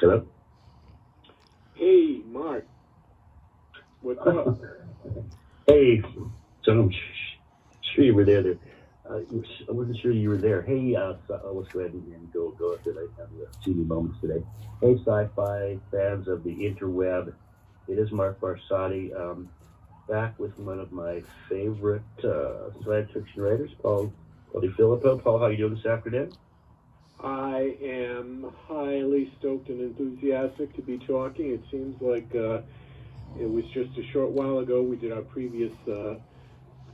Hello? Hey, Mark. What's up? Hey, so I'm sure you were there. I wasn't sure you were there. Hey, let's go ahead and go if I have the TV moments today. Hey, sci-fi fans of the interweb. It is Mark Barsati, back with one of my favorite science fiction writers, Paul Filippo. Paul, how you doing this afternoon? I am highly stoked and enthusiastic to be talking. It seems like it was just a short while ago we did our previous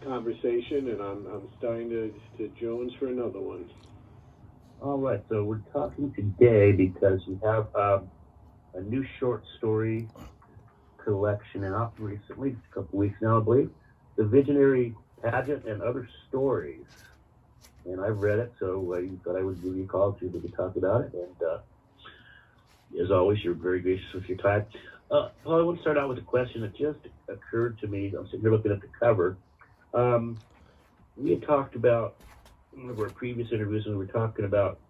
conversation, and I'm starting to Jones for another one. All right, so we're talking today because you have a new short story collection out recently, just a couple weeks now, I believe. The Visionary Pageant and Other Stories. And I've read it, so you thought I would give you a call so we could talk about it. And as always, you're very gracious with your time. Well, I want to start out with a question that just occurred to me. I'm sitting here looking at the cover. We had talked about one of our previous interviews, and we were talking about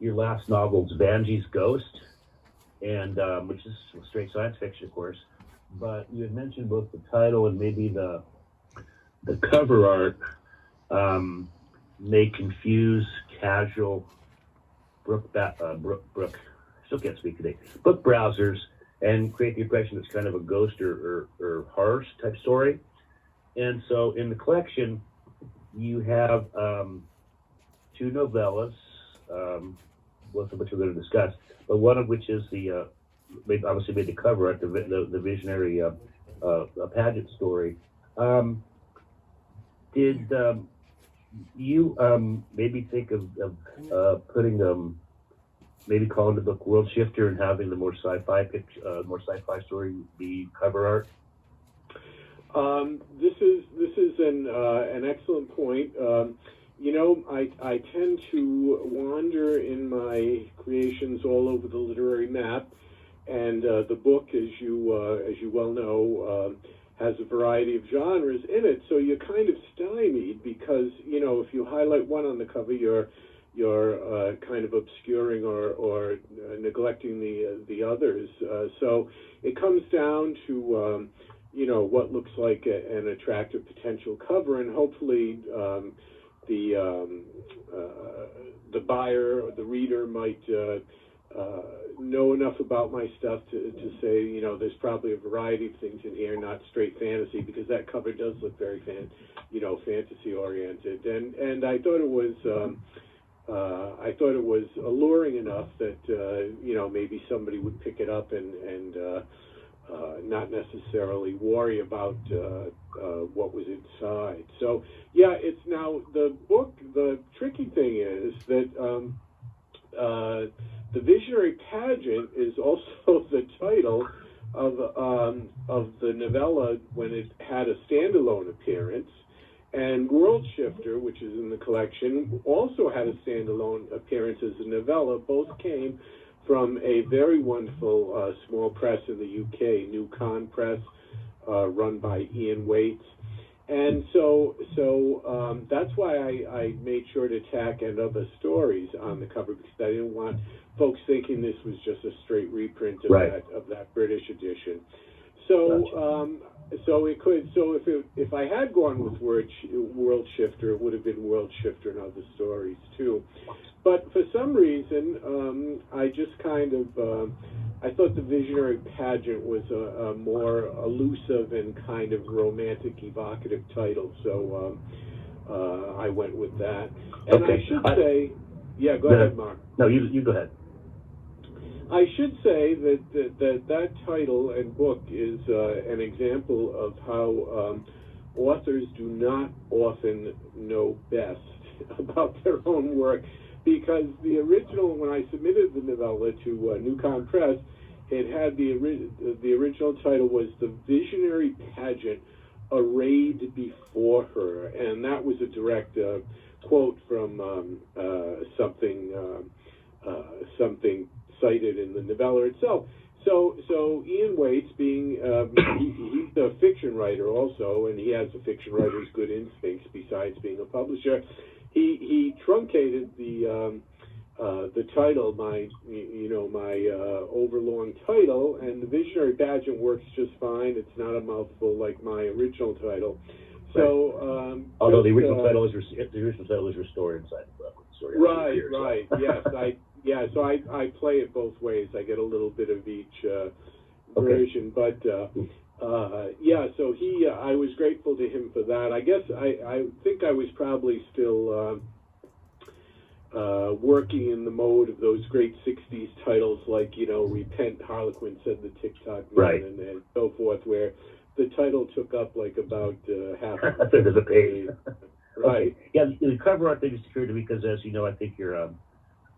your last novel, Vanjie's Ghost, and which is straight science fiction, of course. But you had mentioned both the title and maybe the cover art may confuse casual book still can't speak today, book browsers, and create the impression it's kind of a ghost or horror type story. And so in the collection, you have two novellas, both of which we're going to discuss, but one of which is the obviously made the cover art, the Visionary Pageant story. Did you maybe think of putting maybe calling the book World Shifter and having the more sci-fi story be cover art? This is an excellent point. I tend to wander in my creations all over the literary map, and the book, as you well know, has a variety of genres in it. So you're kind of stymied because if you highlight one on the cover, you're kind of obscuring or neglecting the others. So it comes down to what looks like an attractive potential cover, and hopefully the buyer or the reader might know enough about my stuff to say, there's probably a variety of things in here, not straight fantasy, because that cover does look very fantasy oriented, and I thought it was alluring enough that maybe somebody would pick it up and not necessarily worry about what was inside. So yeah, it's now the book. The tricky thing is that the Visionary Pageant is also the title of the novella when it had a standalone appearance, and World Shifter, which is in the collection, also had a standalone appearance as a novella. Both came from a very wonderful small press in the UK, New Con Press, run by Ian Waits. And so that's why I made sure to tack and other stories on the cover, because I didn't want folks thinking this was just a straight reprint of that British edition. So Gotcha. If I had gone with World Shifter, it would have been World Shifter and Other Stories too. But for some reason, I just kind of I thought the Visionary Pageant was a more elusive and kind of romantic, evocative title, so I went with that. And Okay. I should say, yeah, go ahead, Mark. No, you go ahead. I should say that title and book is an example of how authors do not often know best about their own work, because the original, when I submitted the novella to New Con Press, it had the original title was The Visionary Pageant Arrayed Before Her, and that was a direct quote from something cited in the novella itself. So Ian Waits, being he's a fiction writer also, and he has a fiction writer's good instincts besides being a publisher. He truncated the the title, my overlong title, and the Visionary Pageant works just fine. It's not a mouthful like my original title. So, although the original title is restored inside the book. Right. Yes, so I play it both ways. I get a little bit of each version, but so I was grateful to him for that. I guess I think I was probably still working in the mode of those great 60s titles like, Repent, Harlequin Said the TikTok Man, and so forth, where the title took up like about half a third of the page. Right. Okay. Yeah, the cover art thing just occurred to me because, as you know, I think you're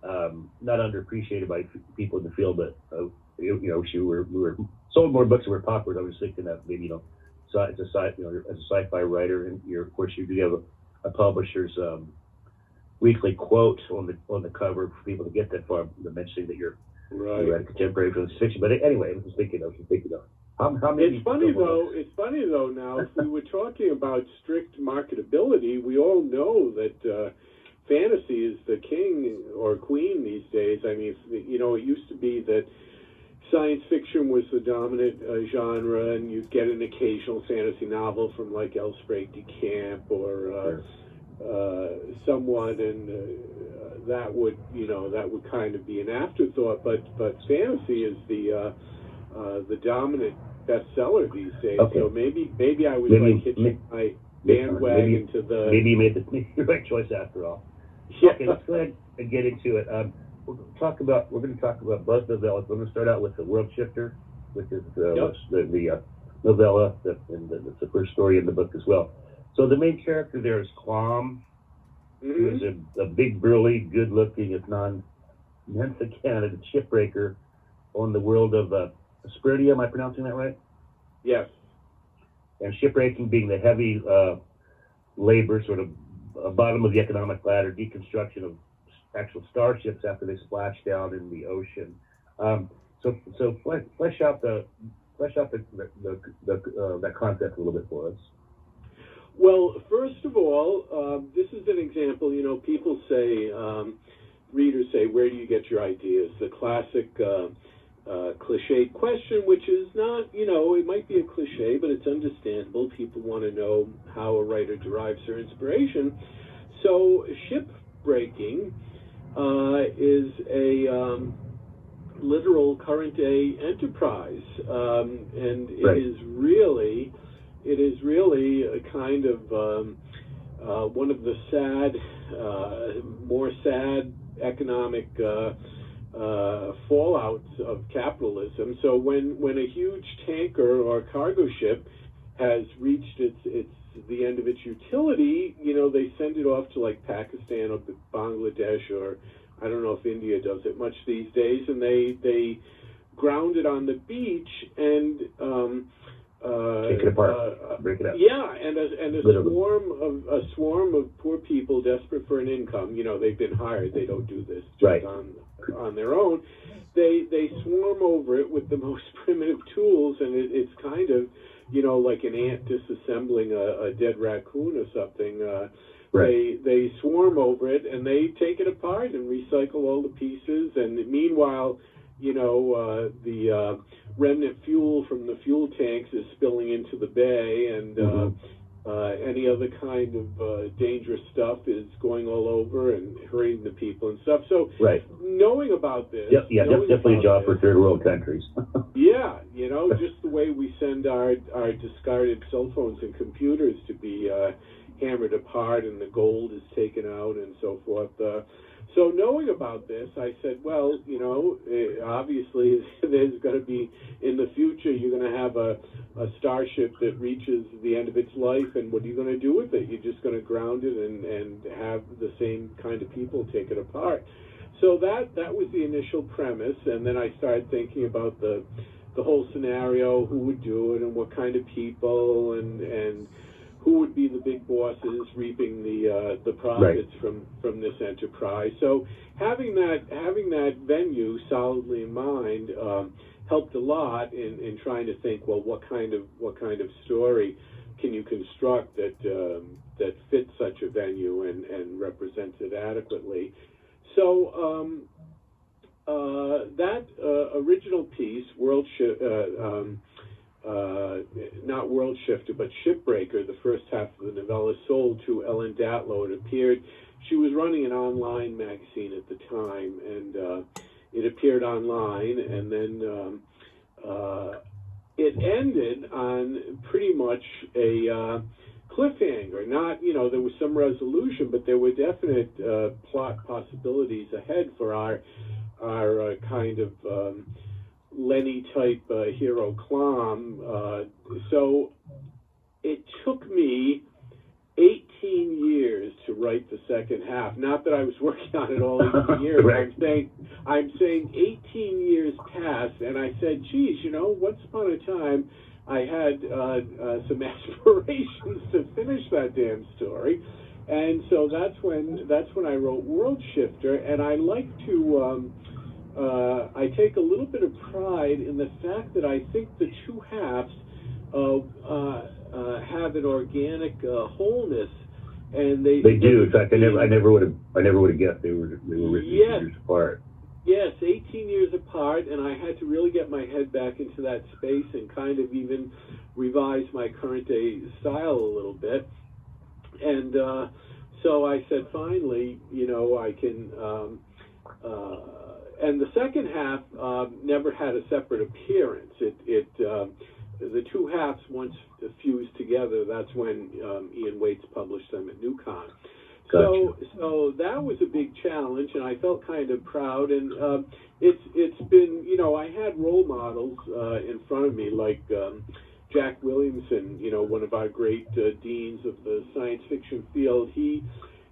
not underappreciated by people in the field, but we were sold more books that were popular. I was thinking that maybe as a sci-fi writer, and of course you do have a publisher's weekly quote on the cover for people to get that far, mentioning that you're a contemporary fiction. But anyway, I was thinking of. How many? It's funny though. Now, if we were talking about strict marketability, we all know that fantasy is the king or queen these days. I mean, it used to be that science fiction was the dominant genre, and you'd get an occasional fantasy novel from like L. Sprague de Camp or someone, and that would kind of be an afterthought. But fantasy is the dominant bestseller these days. Okay. So maybe I was hitching my bandwagon to the. Maybe you made the right choice after all. Yeah. Okay, let's go ahead and get into it. We're going to talk about buzz novellas. We're going to start out with the World Shifter, which is the novella, and that's the first story in the book as well. So the main character there is Quam, who is a big, burly, good-looking, if non-Mexican shipbreaker on the world of Asperdia. Am I pronouncing that right? Yes. And shipbreaking being the heavy labor, sort of bottom of the economic ladder, deconstruction of actual starships after they splash down in the ocean. So flesh out that concept a little bit for us. Well, first of all, this is an example. People say, readers say, where do you get your ideas? The classic cliched question, which is not, it might be a cliche, but it's understandable. People want to know how a writer derives their inspiration. So shipbreaking is a literal current day enterprise, and it is really a kind of one of the more sad economic fallouts of capitalism. So when a huge tanker or cargo ship has reached the end of its utility, they send it off to like Pakistan or Bangladesh, or I don't know if India does it much these days, and they ground it on the beach and take it apart, break it up. Yeah, and a swarm of poor people desperate for an income. They've been hired; they don't do this just on their own. They swarm over it with the most primitive tools, and it's kind of like an ant disassembling a dead raccoon or something. They swarm over it and they take it apart and recycle all the pieces. And meanwhile, the remnant fuel from the fuel tanks is spilling into the bay, and any other kind of dangerous stuff is going all over and hurting the people and stuff. So knowing about this, definitely a job for third world countries. Just the way we send our discarded cell phones and computers to be hammered apart and the gold is taken out and so forth. So knowing about this, I said, well, obviously there's going to be, in the future, you're going to have a starship that reaches the end of its life, and what are you going to do with it? You're just going to ground it and have the same kind of people take it apart. So that was the initial premise, and then I started thinking about the whole scenario, who would do it and what kind of people, and who would be the big bosses reaping the profits from this enterprise. So having that venue solidly in mind helped a lot in trying to think, well, what kind of story can you construct that fits such a venue and represents it adequately. That original piece, not World Shifter, but Shipbreaker, the first half of the novella, sold to Ellen Datlow. It appeared, she was running an online magazine at the time, and it appeared online, and then it ended on pretty much a cliffhanger. Not, there was some resolution, but there were definite plot possibilities ahead for our kind of Lenny type hero Clom. So it took me 18 years to write the second half. Not that I was working on it all 18 years. Right. I'm saying 18 years passed, and I said, geez, once upon a time, I had some aspirations to finish that damn story, and so that's when I wrote World Shifter, and I like to I take a little bit of pride in the fact that I think the two halves have an organic wholeness, and they do. In fact, I never would have guessed they were written years apart. Yes, 18 years apart, and I had to really get my head back into that space and kind of even revise my current day style a little bit. And so I said, finally, I can. And the second half never had a separate appearance. The two halves once fused together. That's when Ian Waits published them at NewCon. Gotcha. So that was a big challenge, and I felt kind of proud. And it's been, I had role models in front of me, like Jack Williamson, one of our great deans of the science fiction field. He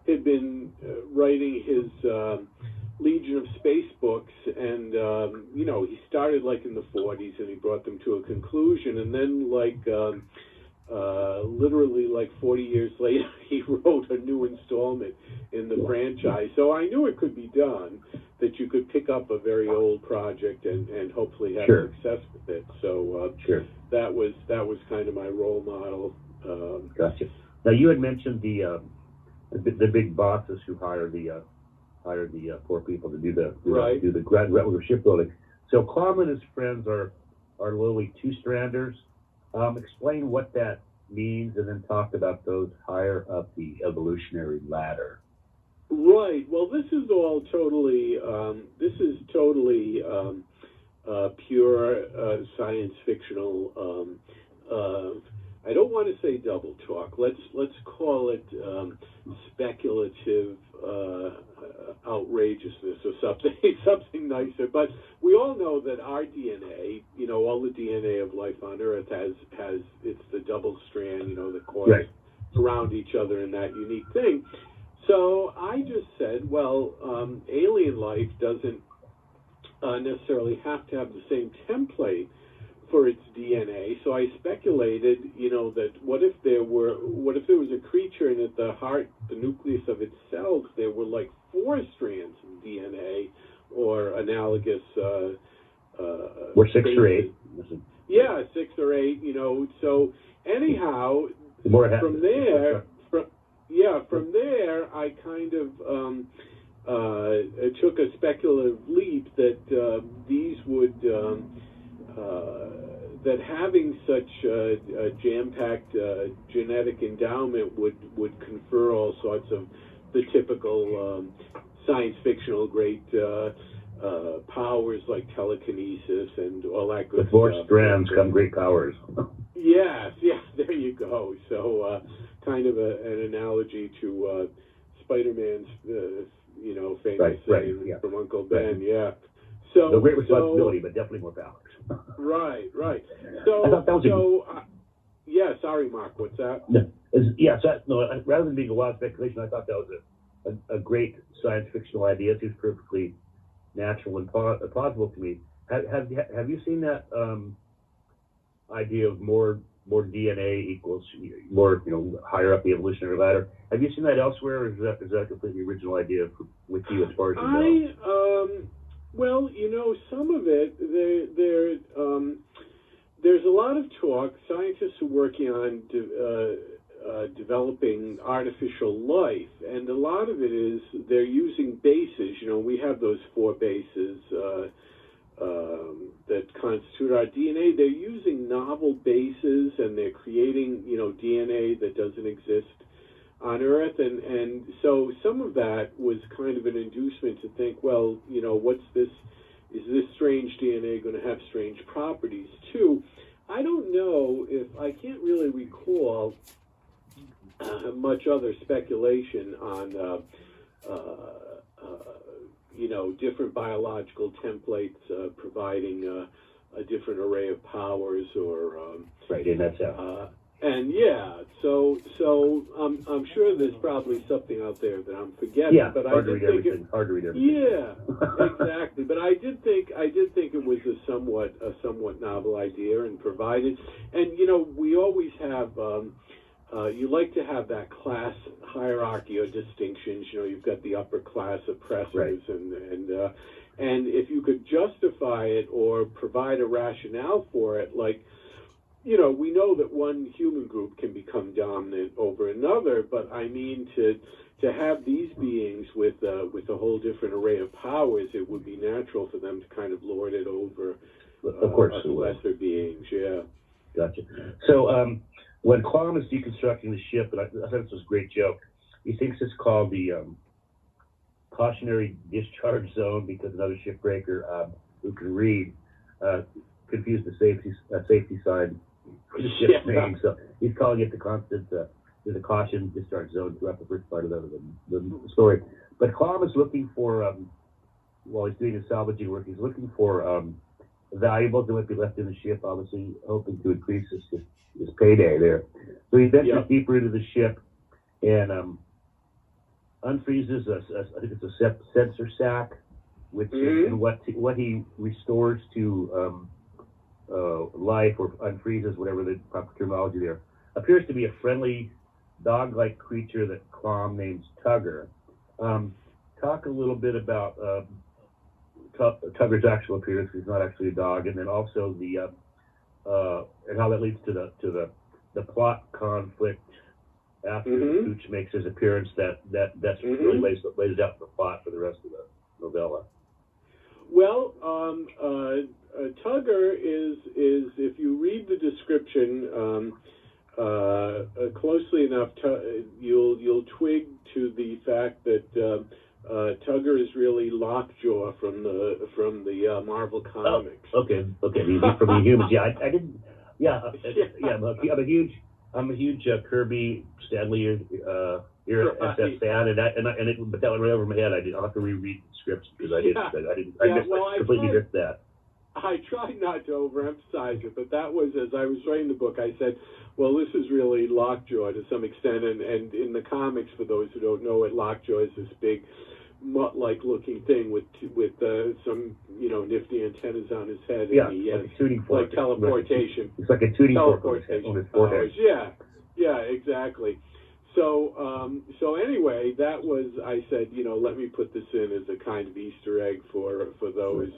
had been writing his Legion of Space books, and he started like in the 40s, and he brought them to a conclusion, and then literally like 40 years later, he wrote a new installment in the franchise. So I knew it could be done, that you could pick up a very old project and hopefully have success with it. So that was kind of my role model. Gotcha. Now you had mentioned the big bosses who hired the poor people to do the Grand Replica shipbuilding. So Clom and his friends are literally two-stranders. Explain what that means, and then talk about those higher up the evolutionary ladder. Right. Well, this is all totally pure science fictional. I don't want to say double talk. Let's call it speculative outrageousness or something nicer. But we all know that our DNA, all the DNA of life on Earth has it's the double strand, the coils around each other in that unique thing. So I just said, well, alien life doesn't necessarily have to have the same template for its DNA. So I speculated, that what if there was a creature, and at the heart, the nucleus of its cells, there were like 4 strands of DNA, or analogous. Or 6 or 8. Yeah, 6 or 8. So anyhow, from there, I kind of took a speculative leap that these would. That having such a jam-packed genetic endowment would confer all sorts of the typical science fictional great powers like telekinesis and all that good stuff. With 4 strands come great powers. Yes, there you go. So kind of an analogy to Spider-Man's, famous saying from Uncle Ben. Yeah. So no great responsibility, but definitely more powers. Right. So, I thought that was sorry, Mark, what's that? Rather than being a wild speculation, I thought that was a great science fictional idea. It seems perfectly natural and plausible to me. Have you seen that idea of more DNA equals more, higher up the evolutionary ladder? Have you seen that elsewhere, or is that a completely original idea with you as far as you know? Well, some of it, there's a lot of talk. Scientists are working on developing artificial life, and a lot of it is they're using bases. You know, we have those 4 bases that constitute our DNA. They're using novel bases, and they're creating, you know, DNA that doesn't exist on Earth, and so some of that was kind of an inducement to think, well, you know, what's this? Is this strange DNA going to have strange properties too? I don't know if I can't really recall much other speculation on you know, different biological templates providing a different array of powers, or right, and that's how. and yeah, so I'm sure there's probably something out there that I'm forgetting. Yeah, but hard to read everything. Hard to read everything. Yeah, exactly. But I did think it was a somewhat novel idea, and provided. And you know, we always have. You like to have that class hierarchy or distinctions. You know, you've got the upper class oppressors, right. And if you could justify it or provide a rationale for it, like, you know, we know that one human group can become dominant over another, but I mean to have these beings with a whole different array of powers, it would be natural for them to kind of lord it over of course, lesser beings. Yeah. Gotcha. So when Klom is deconstructing the ship, and I thought this was a great joke, he thinks it's called the cautionary discharge zone because another shipbreaker who can read confused the safety sign for the ship's name. So he's calling it the constant, the caution discharge zone throughout the first part of the story. But Klom is looking for, while he's doing his salvaging work, he's looking for valuables that might be left in the ship, obviously hoping to increase his payday there. So he ventures deeper into the ship and unfreezes I think it's a sensor sac, which is what he restores to life, or unfreezes, whatever the proper terminology there, appears to be a friendly dog-like creature that Klom names Tugger. Talk a little bit about Tugger's actual appearance. He's not actually a dog, and then also the and how that leads to the plot conflict after Pooch makes his appearance. That's really lays out the plot for the rest of the novella. Well, Tugger is if you read the description closely enough, you'll twig to the fact that Tugger is really Lockjaw from the Marvel comics. Oh, okay. He's from the Humans. Yeah, I didn't. Yeah, I'm a huge Kirby Stanley SF fan, but that went right over my head. I'll have to reread the scripts because I completely missed that. I tried not to overemphasize it, but that was, as I was writing the book, I said, well, this is really Lockjaw to some extent, and in the comics, for those who don't know it, Lockjaw is this big mutt-like looking thing with some, you know, nifty antennas on his head, and he has like teleportation. It's like a tuning fork on his forehead. Yeah, exactly. So anyway, that was, I said, you know, let me put this in as a kind of Easter egg for those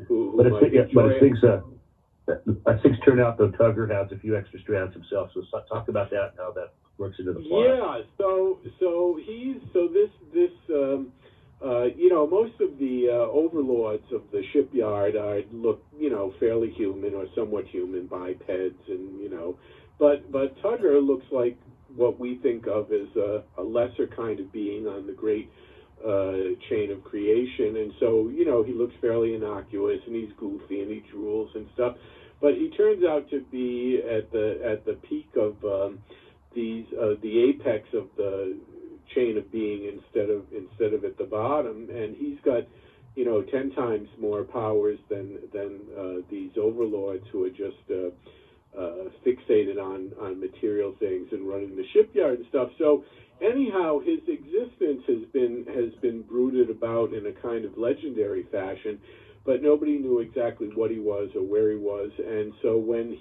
who might enjoy it. As things turn out, though, Tugger has a few extra strands himself. So talk about that and how that works into the plot. Yeah. You know, most of the overlords of the shipyard look, you know, fairly human or somewhat human, bipeds, and you know, but Tugger looks like what we think of as a lesser kind of being on the great chain of creation, and so, you know, he looks fairly innocuous, and he's goofy, and he drools and stuff, but he turns out to be at the peak of the apex of the chain of being instead of at the bottom, and he's got, you know, 10 times more powers than these overlords who are just fixated on material things and running the shipyard and stuff. So anyhow, his existence has been brooded about in a kind of legendary fashion, but nobody knew exactly what he was or where he was. And so when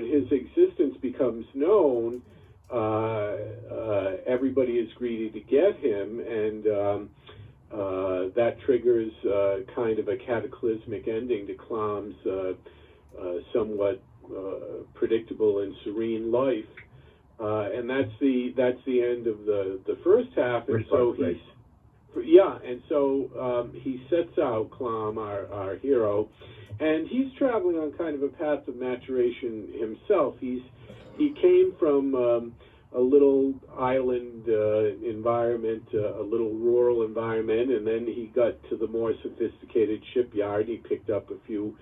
his existence becomes known, everybody is greedy to get him, and that triggers kind of a cataclysmic ending to Klom's somewhat predictable and serene life. And that's the end of the first half. And so he sets out, Clom, our hero, and he's traveling on kind of a path of maturation himself. He came from a little island environment, a little rural environment, and then he got to the more sophisticated shipyard. He picked up a few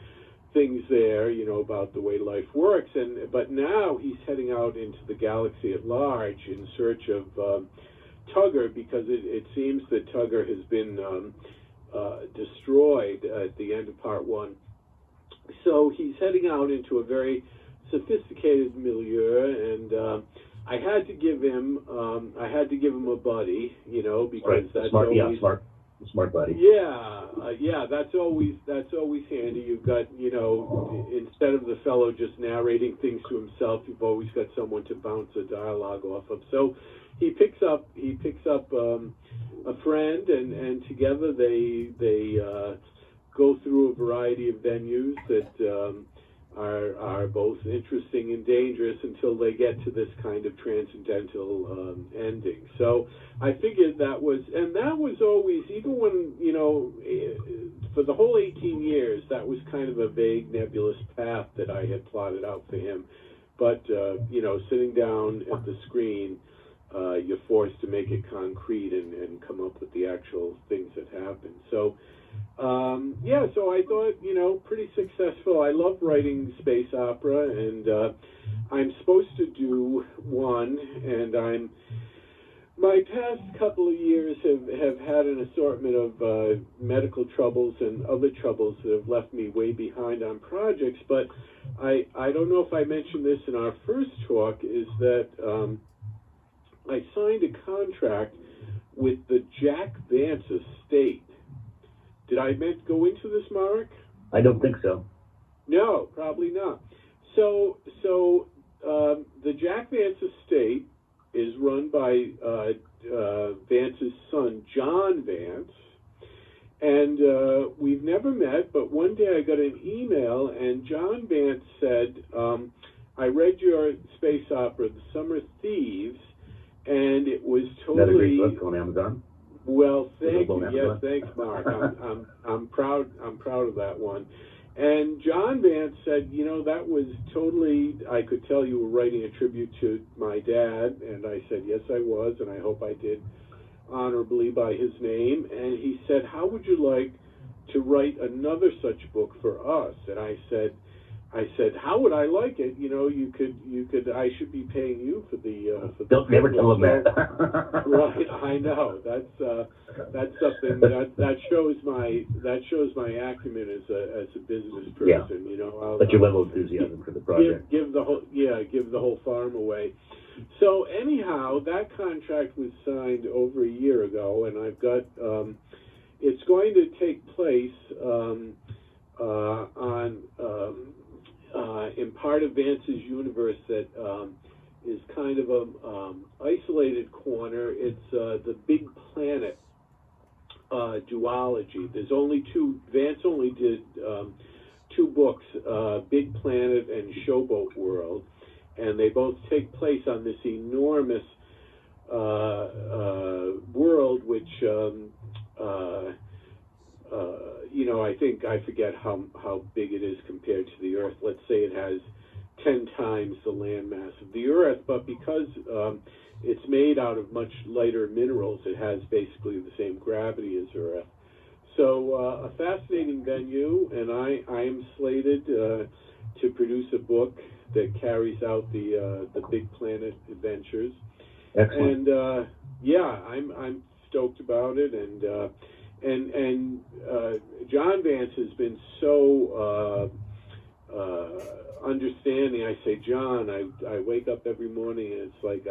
things there, about the way life works, but now he's heading out into the galaxy at large in search of Tugger, because it seems that Tugger has been destroyed at the end of part one. So he's heading out into a very sophisticated milieu, and I had to give him a buddy, because that's smart, always smart buddy. Yeah, that's always handy. You've got, instead of the fellow just narrating things to himself, you've always got someone to bounce a dialogue off of. So he picks up a friend, and together they go through a variety of venues that are both interesting and dangerous until they get to this kind of transcendental ending. So I figured that was always, even when, for the whole 18 years, that was kind of a vague, nebulous path that I had plotted out for him. But, sitting down at the screen, you're forced to make it concrete and come up with the actual things that happen. So, so I thought, pretty successful. I love writing space opera, and I'm supposed to do one, and my past couple of years have had an assortment of medical troubles and other troubles that have left me way behind on projects, but I don't know if I mentioned this in our first talk, is that I signed a contract with the Jack Vance estate. Did I go into this, Mark? I don't think so. No, probably not. So the Jack Vance estate is run by Vance's son, John Vance, and we've never met, but one day I got an email, and John Vance said, I read your space opera, The Summer Thieves, and it was totally... Another great book on Amazon. Well, thank you. Yes, thanks, Mark. I'm proud of that one. And John Vance said, that was totally, I could tell you were writing a tribute to my dad. And I said, yes, I was, and I hope I did honorably by his name. And he said, how would you like to write another such book for us? And I said, how would I like it? You could. I should be paying you for the. Don't never tell him that. Right, I know. That's something that shows my acumen as a business person. Yeah. But your level of enthusiasm for the project. Give the whole farm away. So anyhow, that contract was signed over a year ago, and I've got. It's going to take place in part of Vance's universe that is kind of a isolated corner. It's the Big Planet duology. There's only two. Vance only did two books, Big Planet and Showboat World, and they both take place on this enormous world, which I forget how big it is compared to the Earth. Let's say it has 10 times the landmass of the Earth, but because it's made out of much lighter minerals, it has basically the same gravity as Earth. So a fascinating venue, and I am slated to produce a book that carries out the Big Planet adventures. Excellent. And I'm stoked about it, and John Vance has been so understanding. I say, John, I wake up every morning and it's like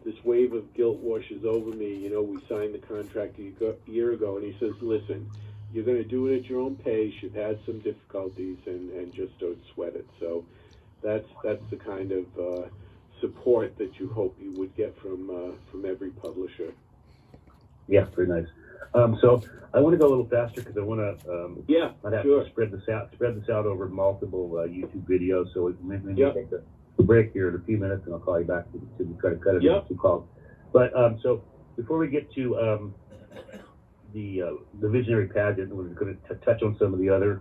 this wave of guilt washes over me. We signed the contract a year ago, and he says, listen, you're going to do it at your own pace. You've had some difficulties, and just don't sweat it. So that's the kind of support that you hope you would get from every publisher. Yeah, very nice. So I want to go a little faster because I want to. Yeah, I'd have sure. to spread this out over multiple YouTube videos. So we may Yep. take a break here in a few minutes, and I'll call you back to try to cut it Yep. into 2 calls. But so before we get to the visionary pageant, we're going to touch on some of the other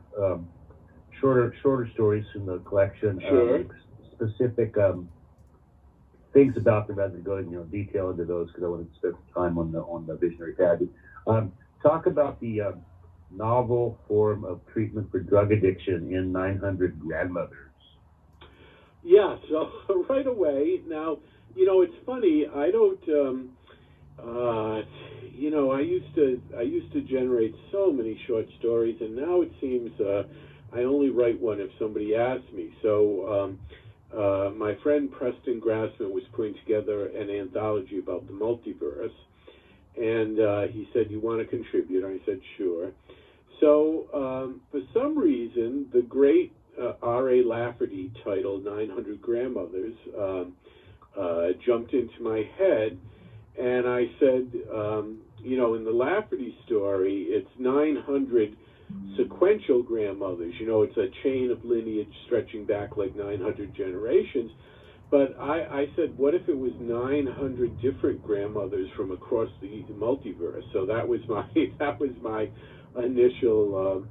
shorter stories in the collection. Sure. Specific things about them as we go into detail into those, because I want to spend some time on the visionary pageant. Talk about the novel form of treatment for drug addiction in 900 Grandmothers. Yeah, so right away, now, it's funny, I don't, I used to generate so many short stories, and now it seems I only write one if somebody asks me. So my friend Preston Grassman was putting together an anthology about the multiverse, and he said, "You want to contribute?" And I said, "Sure." So for some reason, the great R.A. Lafferty title, 900 Grandmothers, jumped into my head, and I said, in the Lafferty story, it's 900 sequential grandmothers. It's a chain of lineage stretching back like 900 generations. But I said, what if it was 900 different grandmothers from across the multiverse? So that was my initial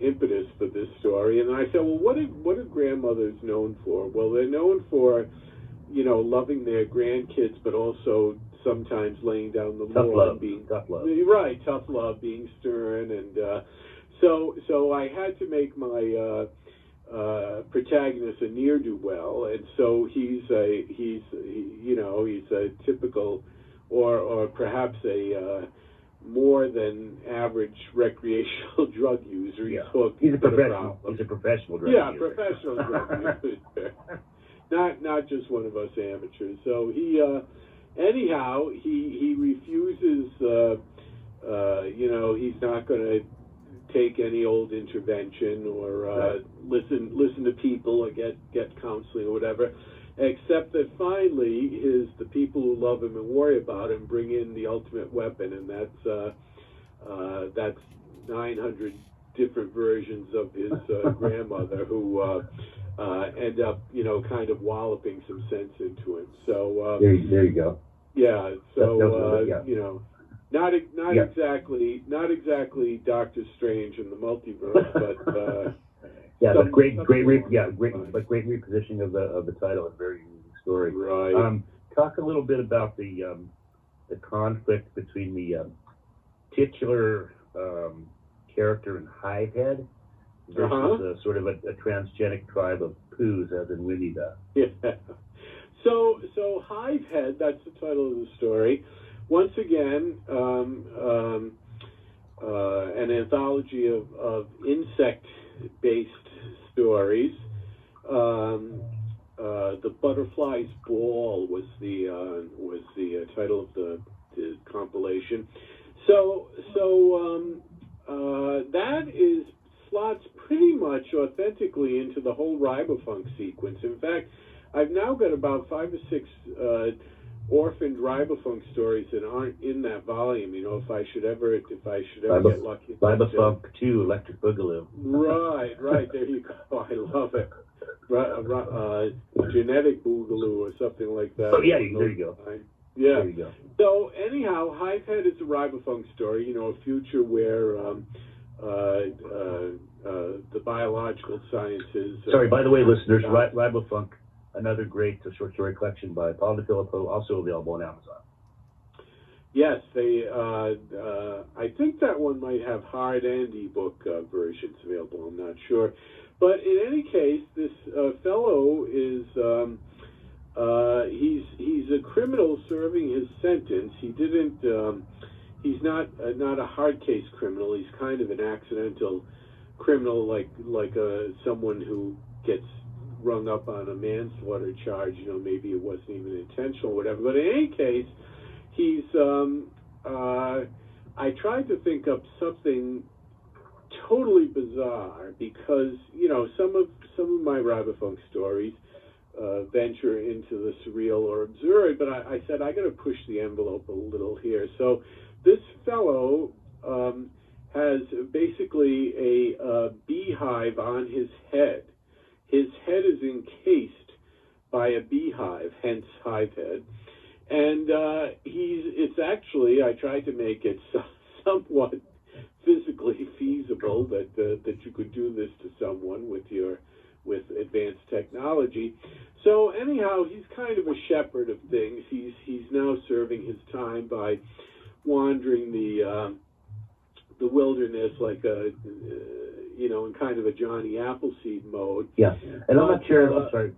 impetus for this story. And then I said, well, what are grandmothers known for? Well, they're known for, loving their grandkids, but also sometimes laying down the law and being tough love. Right, tough love, being stern, and so I had to make my protagonist a ne'er-do-well, and so he's a typical, or perhaps a more than average recreational drug user. Yeah. He's hooked. He's a professional. He's a professional drug user. Professional drug user. Not just one of us amateurs. So he anyhow he refuses. He's not going to take any old intervention or right. listen to people or get counseling or whatever, except that finally the people who love him and worry about him bring in the ultimate weapon, and that's 900 different versions of his grandmother who end up kind of walloping some sense into him. So there you go. Yeah. So Not yeah. exactly Doctor Strange in the multiverse, but but great repositioning of the title. A very unique story. Right. Talk a little bit about the conflict between the titular character in Hivehead versus sort of a transgenic tribe of poos, as in Winnie the. Yeah. So Hivehead, that's the title of the story. Once again, an anthology of insect-based stories. The Butterfly's Ball was the title of the compilation. So that slots pretty much authentically into the whole ribofunk sequence. In fact, I've now got about 5 or 6 orphaned ribofunk stories that aren't in that volume. If I should ever get lucky. Ribofunk 2, Electric Boogaloo. Right. There you go. I love it. Genetic Boogaloo or something like that. Oh yeah, there you go. Yeah. There you go. So anyhow, Hivehead is a ribofunk story. A future where the biological sciences. Sorry, by the way, listeners, Ribofunk, another great short story collection by Paul Filippo, also available on Amazon. Yes, they. I think that one might have hard and ebook versions available. I'm not sure, but in any case, this fellow is. He's a criminal serving his sentence. He didn't. He's not a hard case criminal. He's kind of an accidental criminal, like someone who gets rung up on a manslaughter charge. Maybe it wasn't even intentional, or whatever. But in any case, he's. I tried to think up something totally bizarre because some of my ribofunk stories venture into the surreal or absurd, but I said I got to push the envelope a little here. So this fellow has basically a beehive on his head. His head is encased by a beehive, hence Hivehead. And it's actually, I tried to make it somewhat physically feasible that you could do this to someone with advanced technology. So anyhow, he's kind of a shepherd of things. He's now serving his time by wandering the wilderness like in kind of a Johnny Appleseed mode. Yeah, and I'm not sure. I'm sorry.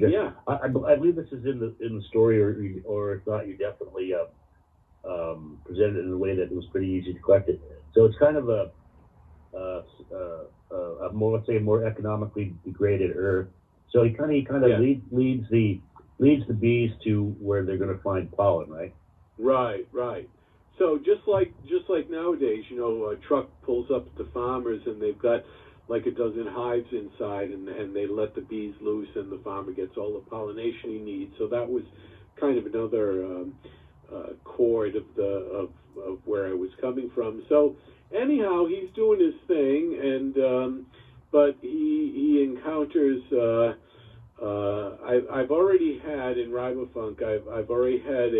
Yeah, I believe this is in the story, or if not, you definitely presented it in a way that it was pretty easy to collect it. So it's kind of a more, let's say, more economically degraded Earth. So he kind of leads the bees to where they're going to find pollen, right? Right. So just like nowadays, a truck pulls up at the farmers and they've got like a dozen hives inside, and they let the bees loose, and the farmer gets all the pollination he needs. So that was kind of another chord of where I was coming from. So anyhow, he's doing his thing, and but he encounters. I've already had in Ribofunk. I've already had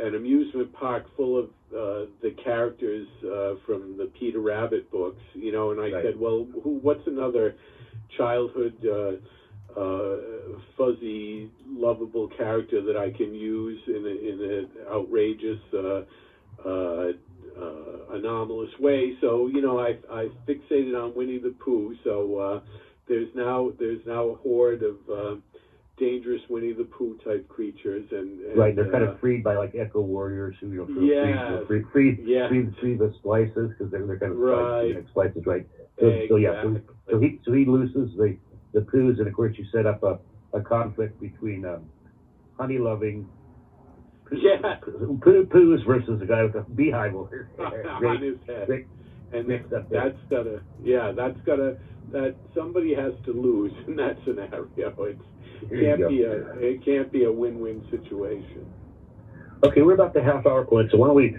an amusement park full of the characters from the Peter Rabbit books, and I said, well, what's another childhood fuzzy, lovable character that I can use in an outrageous, anomalous way? So, I fixated on Winnie the Pooh. So there's now a horde of dangerous Winnie the Pooh type creatures, and right, they're kind of freed by like echo warriors who free the splices, because they're kind of splices, right? So he looses the Poohs, and of course you set up a conflict between honey loving Poohs versus the guy with a beehive over on his head. That somebody has to lose in that scenario. It can't be a win-win situation. Okay, we're about the half-hour point, so why don't we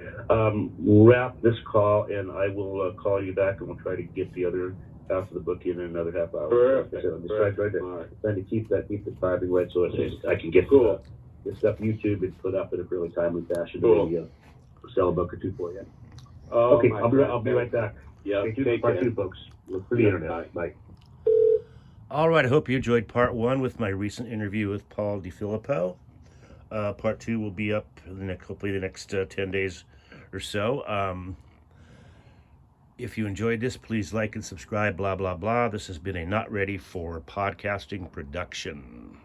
wrap this call, and I will call you back, and we'll try to get the other half of the book in another half hour. Perfect. So I'm just trying to keep the timing right, so I can get this stuff YouTube and put up in a fairly timely fashion. Cool. Maybe sell a book or two for you. Oh, okay, I'll be right back. Yeah, part two, folks. Look for the internet. Bye. All right, I hope you enjoyed part one with my recent interview with Paul de Filippo. Part two will be up hopefully the next 10 days or so. If you enjoyed this, please like and subscribe, blah, blah, blah. This has been a Not Ready for Podcasting production.